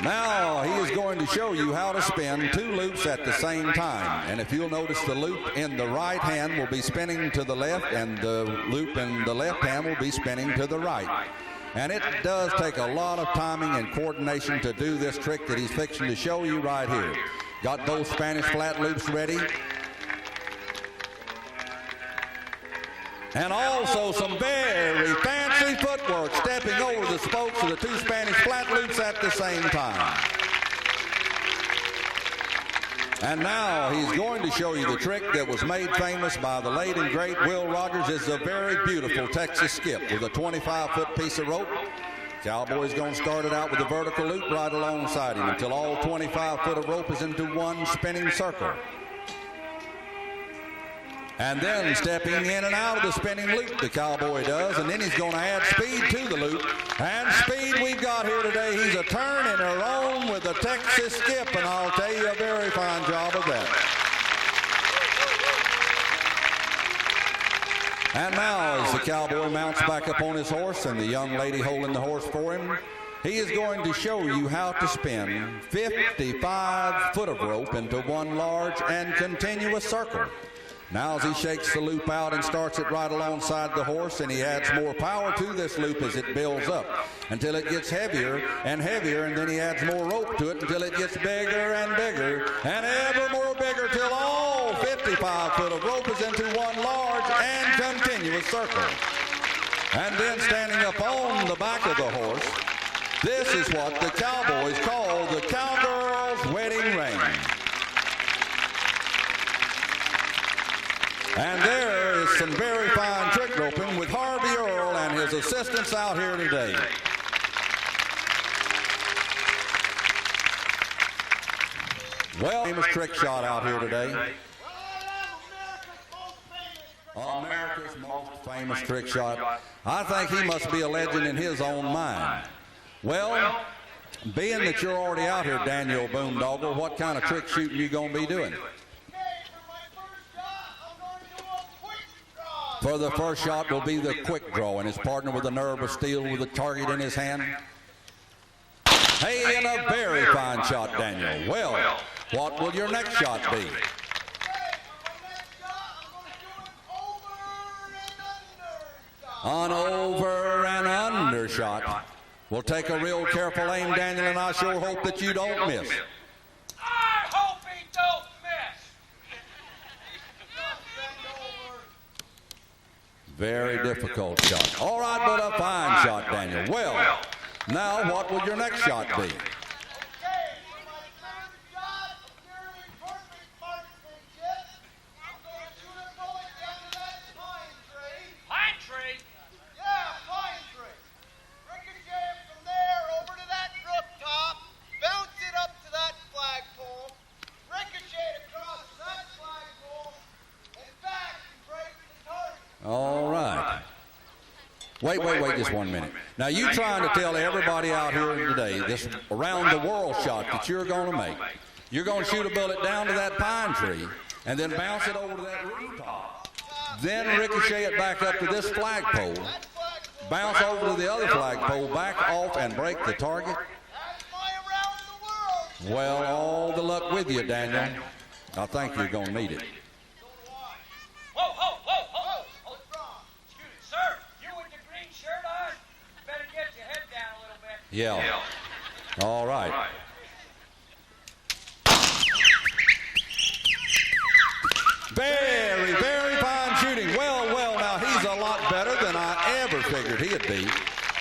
Now he is going to show you how to spin two loops at the same time. And if you'll notice, the loop in the right hand will be spinning to the left, and the loop in the left hand will be spinning to the right. And it does take a lot of timing and coordination to do this trick that he's fixing to show you right here. Got both Spanish flat loops ready. And also some very fancy footwork, stepping over the spokes of the two Spanish flat loops at the same time. And now he's going to show you the trick that was made famous by the late and great Will Rogers. It's a very beautiful Texas skip with a 25-foot piece of rope. Cowboy's going to start it out with a vertical loop right alongside him until all 25 foot of rope is into one spinning circle. And then stepping in and out of the spinning loop, the cowboy does, and then he's going to add speed to the loop. And speed we've got here today. He's a turning her on with a Texas skip, and I'll tell you, a very fine job of that. And now as the cowboy mounts back up on his horse and the young lady holding the horse for him, he is going to show you how to spin 55 foot of rope into one large and continuous circle. Now as he shakes the loop out and starts it right alongside the horse, and he adds more power to this loop as it builds up until it gets heavier and heavier, and then he adds more rope to it until it gets bigger and bigger and ever more bigger till all 55 foot of rope is into one large and continuous circle. And then standing up on the back of the horse, this is what the cowboys call the cowgirl's wedding ring. And there is some very fine trick roping with Harvey Earl and his assistants out here today. Well, famous trick shot out here today. America's most famous trick shot. I think he must be a legend in his own mind. Well, being that you're already out here, Daniel Boondoggle, what kind of trick shooting you going to be doing? For the first shot will be the quick draw, and his partner with a nerve of steel with a target in his hand. Hey, and a very fine shot, Daniel. Well, what will your next shot be? An over and under shot. We'll take a real careful aim, Daniel, and I sure hope that you don't miss. I hope he don't miss. Very difficult shot. All right, but a fine shot, Daniel. Well, now what will your next shot be? All right. Wait just 1 minute. Now you trying to tell everybody out here today this around the world shot that you're going to make. You're going to shoot a bullet down to that pine tree and then bounce it over to that rooftop. Then ricochet it back up to this flagpole, bounce over to the other flagpole, back off and break the target. Well, all the luck with you, Daniel. I think you're going to need it. Whoa. Excuse me, sir. You with the green shirt on? Better get your head down a little bit. Yeah. All right. Very, very fine shooting. Well, now he's a lot better than I ever figured he'd be.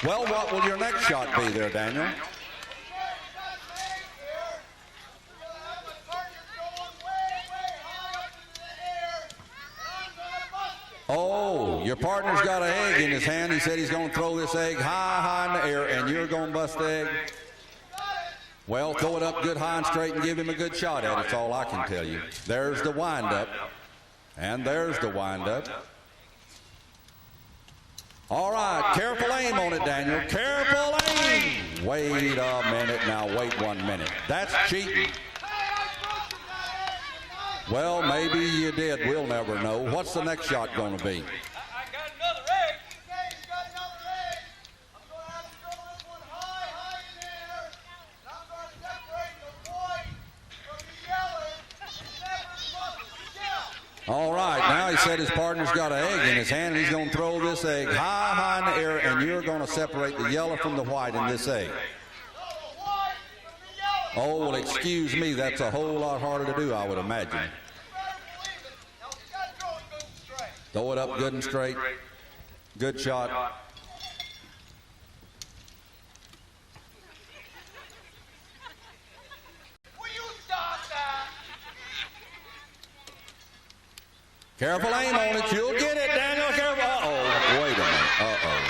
Well, what will your next shot be there, Daniel? Oh, your partner's got an egg in his hand. He said he's going to throw this egg high in the air, and you're going to bust the egg. Well, throw it up good high and straight and give him a good shot at it. That's all I can tell you. There's the wind-up. And there's the wind-up. All right, careful aim on it, Daniel. Careful aim. Wait a minute now. Wait 1 minute. That's cheating. Well, maybe you did. We'll never know. What's the next shot going to be? I got another egg. He's got another egg. I'm going to have to throw this one high in there. And I'm going to separate the white from the yellow and never bust the shell. All right, now he said his partner's got an egg in his hand, and he's going to throw this egg high in the air, and you're going to separate the yellow from the white in this egg. Oh, well, excuse me, that's a whole lot harder to do, I would imagine. Throw it up good and straight. Good shot. Will you stop that? Careful aim on it. You'll get it, Daniel. Careful. Uh-oh. Wait a minute. Uh-oh.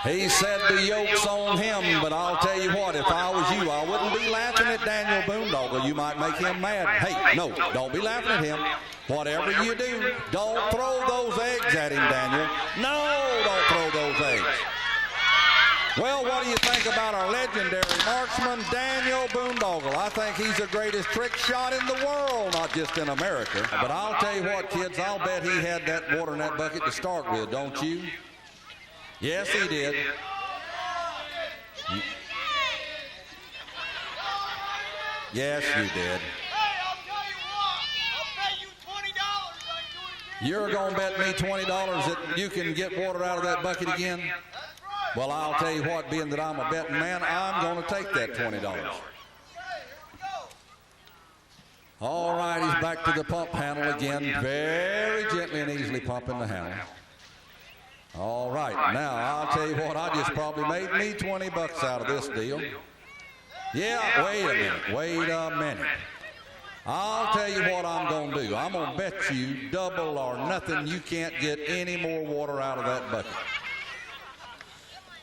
He said the yoke's on him, but I'll tell you what, if I was you, I wouldn't be laughing at Daniel Boondoggle. You might make him mad. Hey, no, don't be laughing at him. Whatever you do, don't throw those eggs at him, Daniel. No, don't throw those eggs. Well, what do you think about our legendary marksman, Daniel Boondoggle? I think he's the greatest trick shot in the world, not just in America. But I'll tell you what, kids, I'll bet he had that water in that bucket to start with, don't you? Yes, he did. Yes, you did. Hey, I'll tell you what. I'll pay you $20 I do it again. You're going to bet me $20 that you can get water out of that bucket again? Well, I'll tell you what, being that I'm a betting man, I'm going to take that $20. All right, he's back to the pump handle again. Very gently and easily pumping the handle. All right, now I'll tell you what, I just probably made me 20 bucks out of this deal. Yeah, wait a minute. I'll tell you what I'm going to do. I'm going to bet you double or nothing you can't get any more water out of that bucket.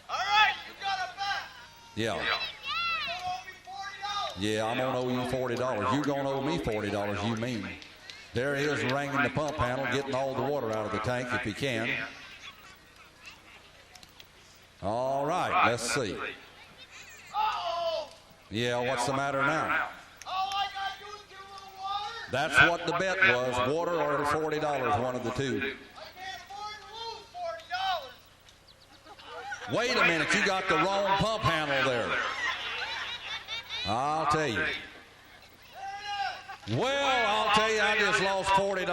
All right, you got a bet. Yeah. Yeah, I'm going to owe you $40. You're going to owe me $40, you mean. There he is ringing the pump handle, getting all the water out of the tank if he can. All right, let's see. Yeah, what's the matter now? That's what the bet was, water or $40, one of the two. Wait a minute, you got the wrong pump handle there. I'll tell you. Well, I'll tell you, I just lost $40,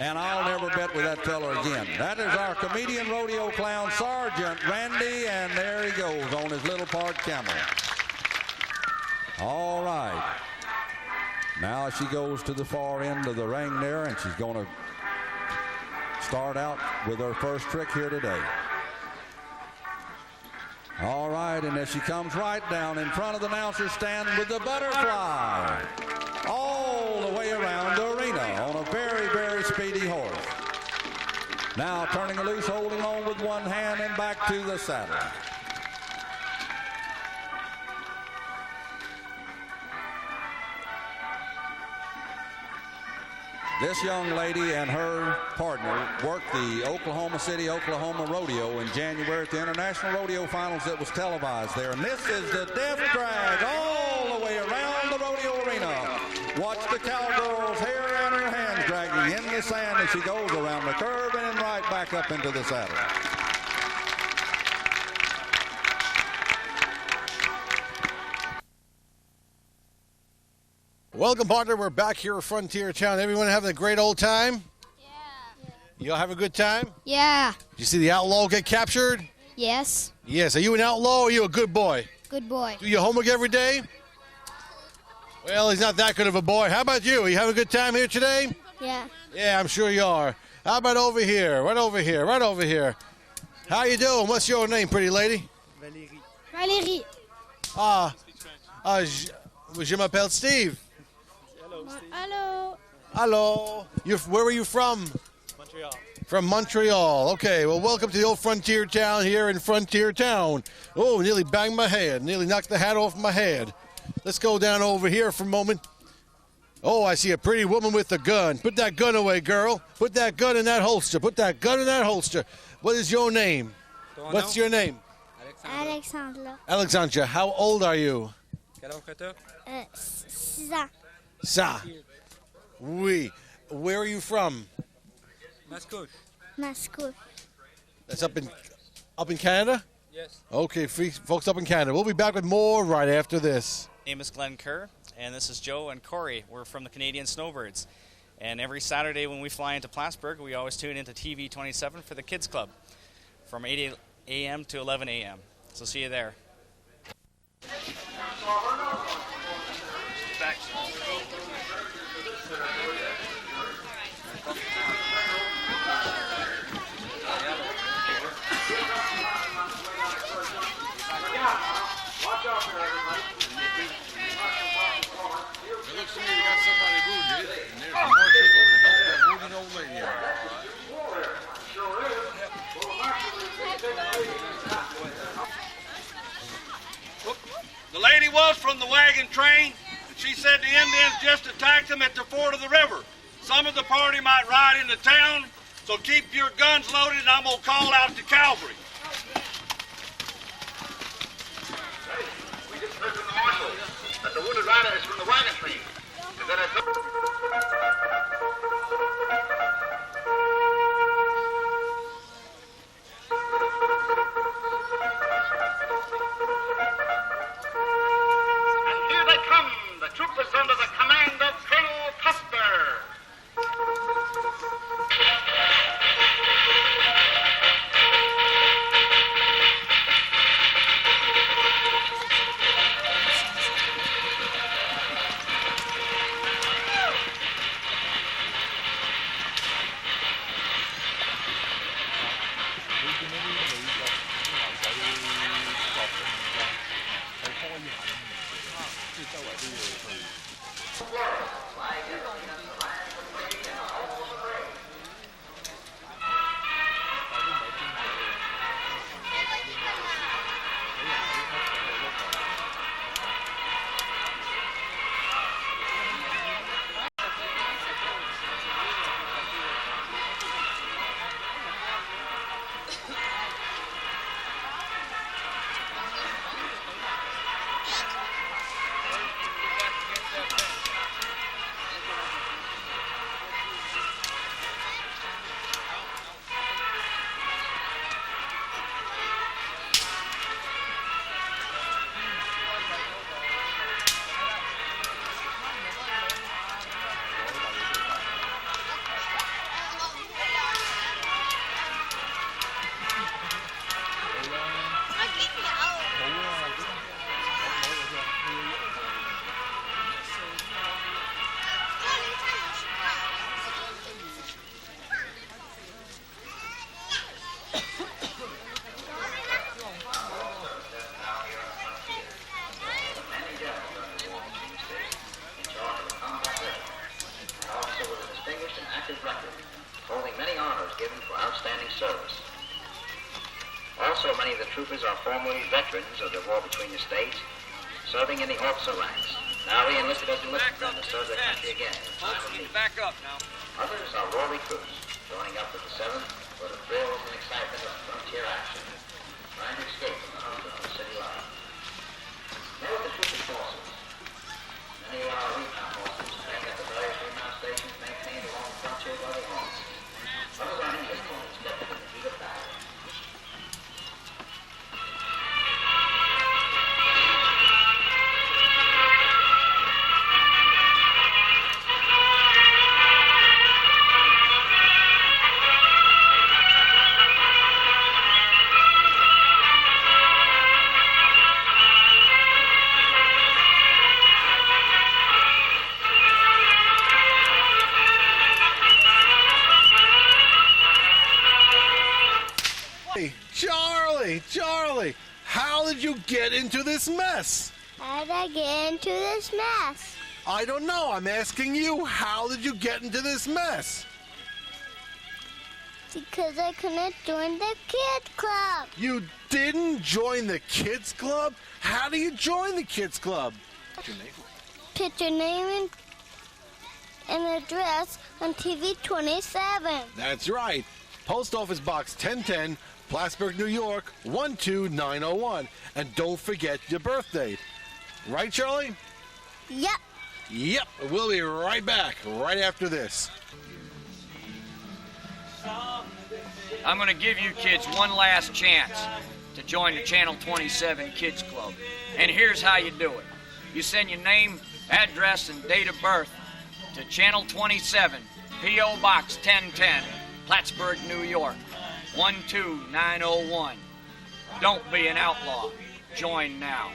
and I'll never bet with that fella again. That is our comedian rodeo clown, Sergeant Randy, and there he goes on his little part camel. All right. Now she goes to the far end of the ring there, and she's going to start out with her first trick here today. All right, and as she comes right down in front of the announcer stand with the butterfly all the way around the arena on a very, very speedy horse. Now turning loose, holding on with one hand and back to the saddle. This young lady and her partner worked the Oklahoma City, Oklahoma Rodeo in January at the International Rodeo Finals that was televised there. And this is the death drag all the way around the rodeo arena. Watch the cowgirl's hair and her hands dragging in the sand as she goes around the curve and then right back up into the saddle. Welcome, partner. We're back here at Frontier Town. Everyone having a great old time? Yeah. You all have a good time? Yeah. Did you see the outlaw get captured? Yes. Yes. Are you an outlaw or are you a good boy? Good boy. Do your homework every day? Well, he's not that good of a boy. How about you? Are you having a good time here today? Yeah. Yeah, I'm sure you are. How about over here? Right over here. Right over here. How you doing? What's your name, pretty lady? Valérie. Je m'appelle Steve. Hello. Hello. Where are you from? Montreal. From Montreal. Okay, well, welcome to the old Frontier Town here in Frontier Town. Oh, nearly banged my head. Nearly knocked the hat off my head. Let's go down over here for a moment. Oh, I see a pretty woman with a gun. Put that gun away, girl. Put that gun in that holster. Put that gun in that holster. What is your name? What's your name? Alexandra. Alexandra, how old are you? 6 ans. Ça. Oui. Where are you from? Mascouche. That's up in Canada? Yes. Okay, folks up in Canada. We'll be back with more right after this. My name is Glenn Kerr, and this is Joe and Corey. We're from the Canadian Snowbirds. And every Saturday when we fly into Plattsburgh, we always tune into TV 27 for the Kids Club from 8 a.m. to 11 a.m. So see you there. Watch out there, everybody. It looks to me you got somebody wounded, and there's a marshal going to help that wounded old lady out. The lady was from the wagon train, and she said the Indians just attacked them at the ford of the river. Some of the party might ride into town, so keep your guns loaded, and I'm going to call out the cavalry. We just heard from the marshal that the wounded rider is from the wagon train. Is that And here they come, the troopers under the command of Colonel Custer. holding many honors given for outstanding service. Also, many of the troopers are formerly veterans of the war between the states, serving in the officer ranks. Now re-enlisted as enlisted men to serve their country again. Folks, we need to back up now. Others are raw recruits, joining up with the 7th for the thrills and excitement of frontier action, trying to escape from the hunt of city life. Now with the trooping forces, many are recon forces trained at the various recon stations maintained along the frontier by the homes. Others are English forces stepped in the heat of battle. Hey, Charlie, how did you get into this mess? How did I get into this mess? I don't know. I'm asking you, how did you get into this mess? Because I couldn't join the kids club. You didn't join the kids club? How do you join the kids club? Put your name and address on TV 27. That's right. Post Office Box 1010, Plattsburgh, New York, 12901. And don't forget your birth date. Right, Charlie? Yep. Yep. We'll be right back, right after this. I'm going to give you kids one last chance to join the Channel 27 Kids Club. And here's how you do it. You send your name, address, and date of birth to Channel 27, P.O. Box 1010, Plattsburgh, New York, 12901. Don't be an outlaw. Join now.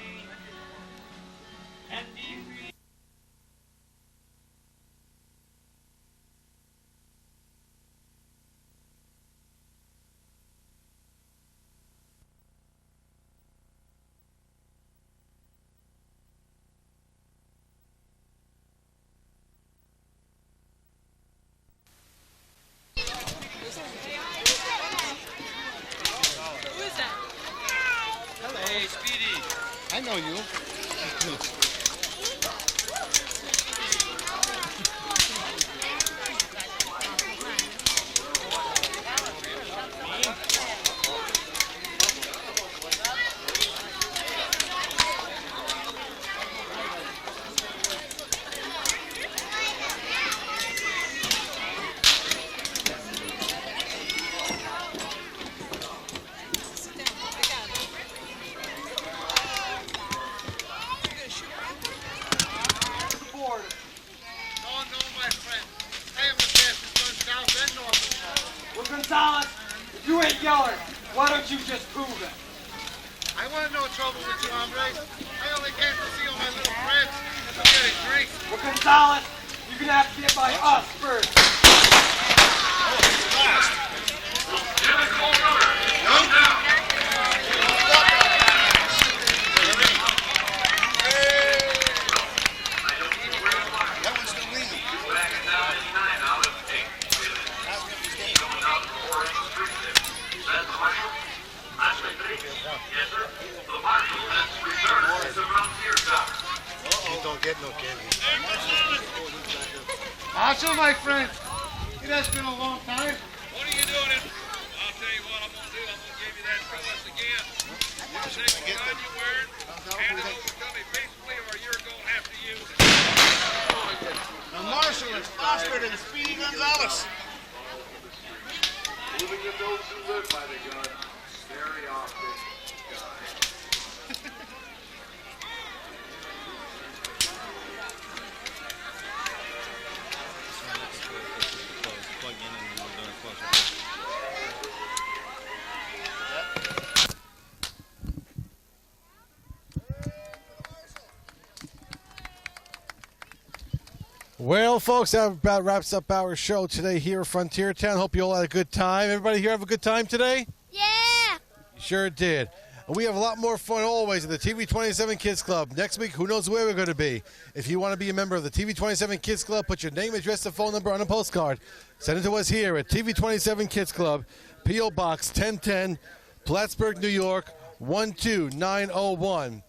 Hey, Speedy. I know you. Well, Gonzalez, if you ain't yelling, why don't you just prove it? I want no trouble with you, hombre. I only came to see all my little friends and to get a drink. Well, Gonzalez, you're gonna have to get by us first. Don't get no candy. Marshal, my friend, it has been a long time. What are you doing? I'll tell you what I'm going to do. I'm going to give you that choice again. You take the gun you're wearing, hand it over to me peacefully, or you're going to have to use it. The Marshal is faster than Speedy Gonzalez. Even to those who live by the gun, very often die. Well, folks, that about wraps up our show today here at Frontier Town. Hope you all had a good time. Everybody here have a good time today? Yeah! Sure did. And we have a lot more fun always at the TV27 Kids Club. Next week, who knows where we're going to be. If you want to be a member of the TV27 Kids Club, put your name, address, and phone number on a postcard. Send it to us here at TV27 Kids Club, P.O. Box 1010, Plattsburgh, New York, 12901.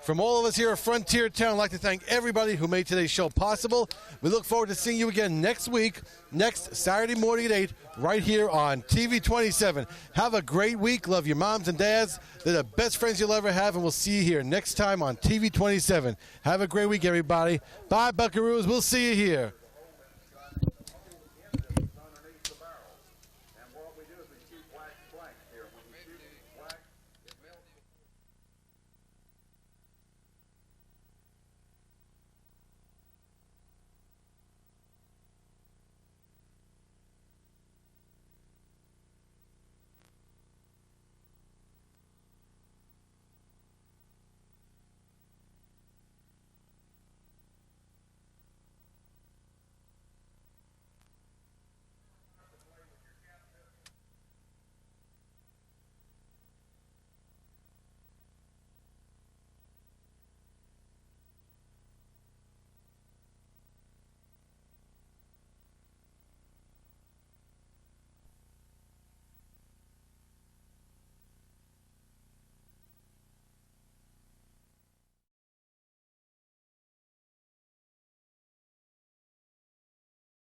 From all of us here at Frontier Town, I'd like to thank everybody who made today's show possible. We look forward to seeing you again next week, next Saturday morning at 8, right here on TV 27. Have a great week. Love your moms and dads. They're the best friends you'll ever have, and we'll see you here next time on TV 27. Have a great week, everybody. Bye, Buckaroos. We'll see you here.